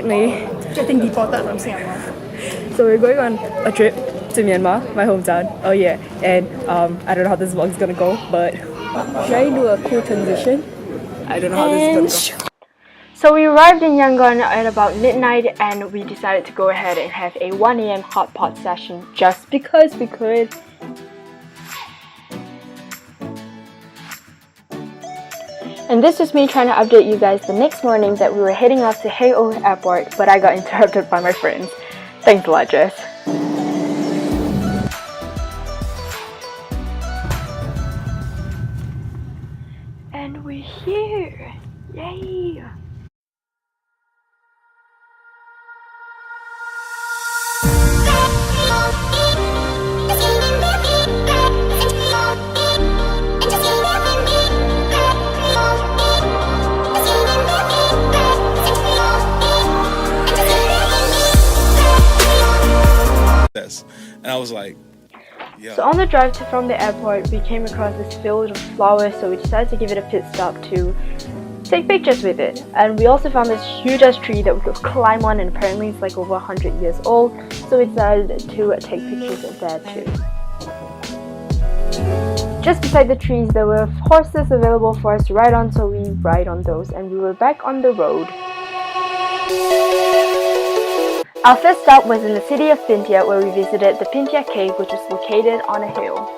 Getting deported from Singapore. So we're going on a trip to Myanmar, my hometown. Oh yeah, and I don't know how this vlog is gonna go, but should I do a cool transition? I don't know how this is gonna go. So we arrived in Yangon at about midnight and we decided to go ahead and have a 1 AM hot pot session just because we could. And this was me trying to update you guys the next morning that we were heading off to Haeho Airport, but I got interrupted by my friends. Thanks a lot, Jess. And we're here! Yay! And I was like, yeah. So on the drive from the airport, we came across this field of flowers, so we decided to give it a pit stop to take pictures with it. And we also found this huge ass tree that we could climb on, and apparently it's like over 100 years old, so we decided to take pictures of that too. Just beside the trees there were horses available for us to ride on, so we ride on those and we were back on the road. Our first stop was in the city of Pintia, where we visited the Pintia Cave, which was located on a hill.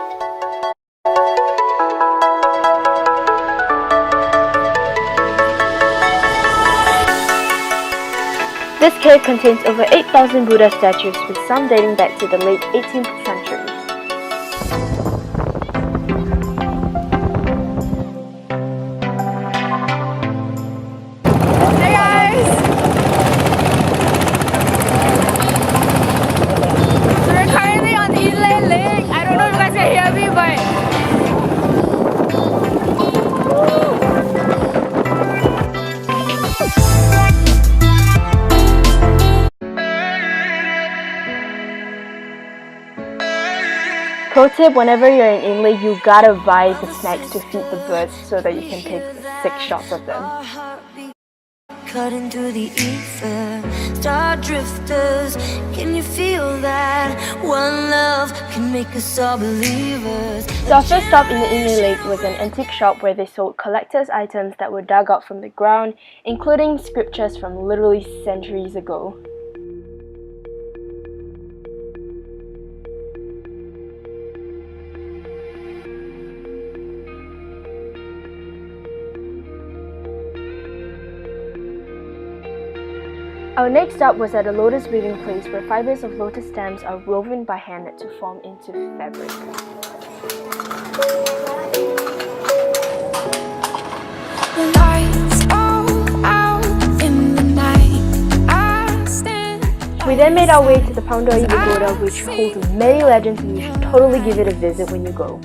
This cave contains over 8,000 Buddha statues, with some dating back to the late 18th century. Pro tip, whenever you're in Inlay, you gotta buy the snacks to feed the birds so that you can take 6 shots of them. Cutting through the ether, star drifters, can you feel that? One love can make us all believers. So our first stop in the Inlay Lake was an antique shop where they sold collector's items that were dug out from the ground, including scriptures from literally centuries ago. Our next stop was at a lotus weaving place where fibers of lotus stems are woven by hand to form into fabric. The lights all out in the night, I stand. We then made our way to the Paundoi Pagoda, which holds many legends, and you should totally give it a visit when you go.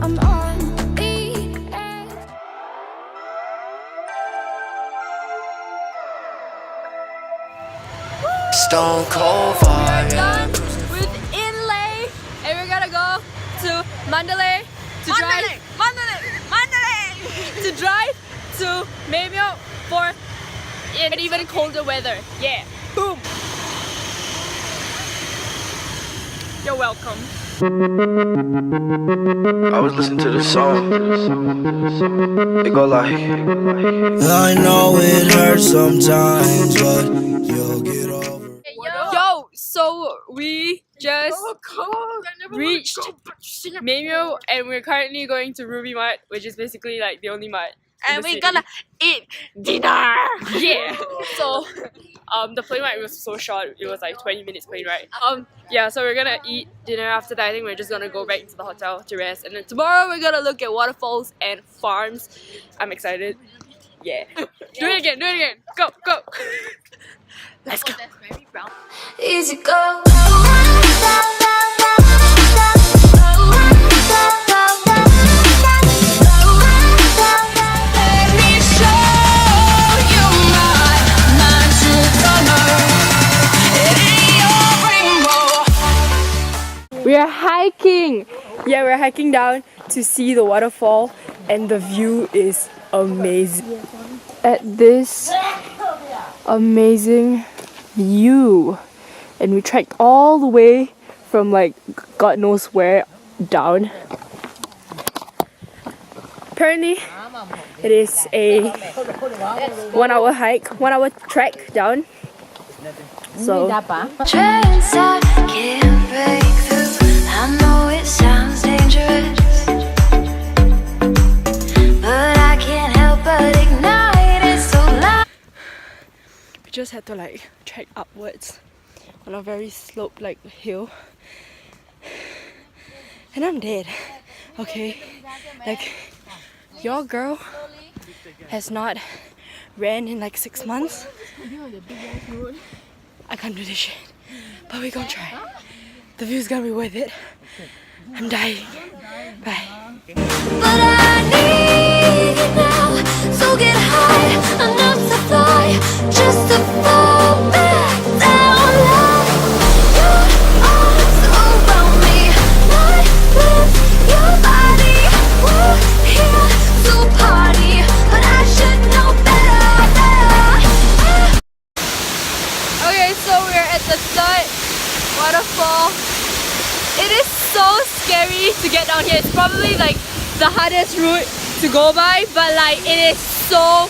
I'm on the edge. Stone cold fire. We're done with Inlay, and we're gonna go to Mandalay to drive to Myanmar for an even colder weather. Yeah, boom. You're welcome. I was listening to the song. It go like, I know it hurts sometimes, but you'll get over. Yo, so we just reached Myanmar and we're currently going to Ruby Mart, which is basically like the only mart. And we're gonna eat dinner! Yeah. So the plane ride was so short, it was like 20 minutes plane ride. Yeah, so we're gonna eat dinner. After that I think we're just gonna go back to the hotel to rest, and then tomorrow we're gonna look at waterfalls and farms. I'm excited. Yeah. Do it again, go. Let's go. Easy go. We are hiking! Yeah, we're hiking down to see the waterfall, and the view is amazing. At this amazing view. And we trekked all the way from like God knows where down. Apparently, it is a 1 hour hike, 1 hour trek down. So Trends I can't break through. I know it sounds dangerous, but I can't help but ignite it so loud. we just had to like trek upwards on a very sloped like hill. And I'm dead. Okay. Like your girl has not ran in like 6 months. I can't do this shit. But we're gonna try. The view's gonna be worth it. I'm dying. Bye. But I need you now, so get high enough to fly, just to fall back down low. Your arms around me, not with your body. We're here to party, but I should know better. Okay, so we're at the third waterfall. It is so scary to get down here. It's probably like the hardest route to go by, but like it is so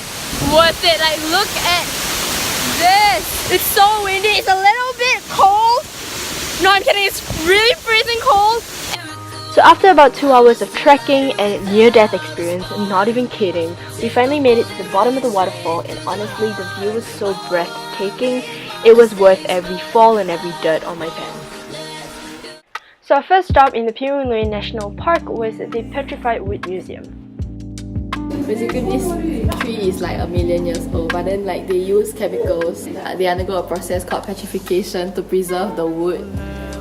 worth it. Like look at this. It's so windy. It's a little bit cold. No, I'm kidding. It's really freezing cold. So after about 2 hours of trekking and near-death experience, not even kidding, we finally made it to the bottom of the waterfall, and honestly the view was so breathtaking, it was worth every fall and every dirt on my pants. So our first stop in the Pimlico National Park was the Petrified Wood Museum. Basically, this tree is like 1 million years old, but then like they use chemicals. They undergo a process called petrification to preserve the wood,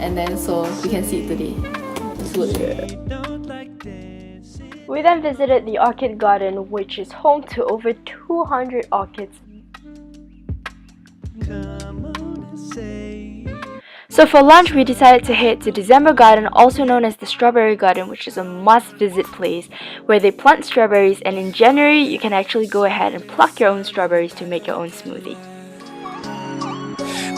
and then so we can see it today. It's wood. We then visited the Orchid Garden, which is home to over 200 orchids. So for lunch, we decided to head to December Garden, also known as the Strawberry Garden, which is a must-visit place where they plant strawberries, and in January, you can actually go ahead and pluck your own strawberries to make your own smoothie.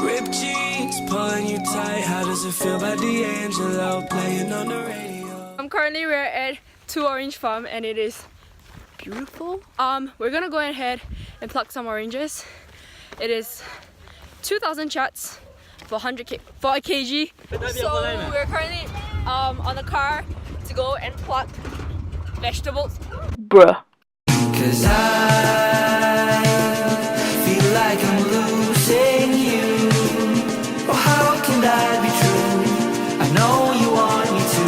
Ripped jeans, pulling you tight. How does it feel by D'Angelo playing on the radio? Currently we're at 2 Orange Farm and it is beautiful. We're gonna go ahead and pluck some oranges. It is 2,000 chats for a kg. So we're currently on the car to go and pluck vegetables. Bruh. 'Cause I feel like I'm losing you. Oh, how can that be true? I know you want me to.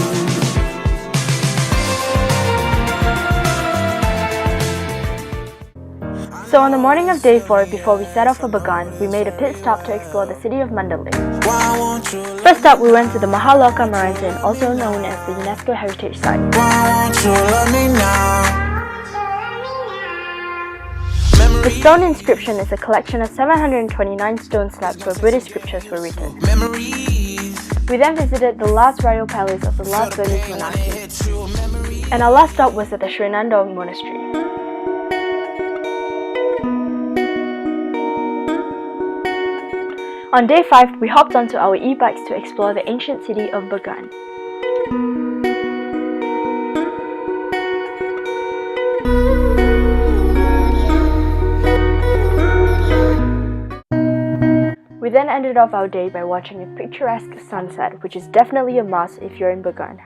So on the morning of day 4, before we set off for Bagan, we made a pit stop to explore the city of Mandalay. First up, we went to the Mahaloka Mountain, also known as the UNESCO Heritage Site. The stone inscription is a collection of 729 stone slabs where British scriptures were written. We then visited the last royal palace of the last Burmese monarchy. And our last stop was at the Srinandong Monastery. On day 5, we hopped onto our e-bikes to explore the ancient city of Bagan. We then ended off our day by watching a picturesque sunset, which is definitely a must if you're in Bagan.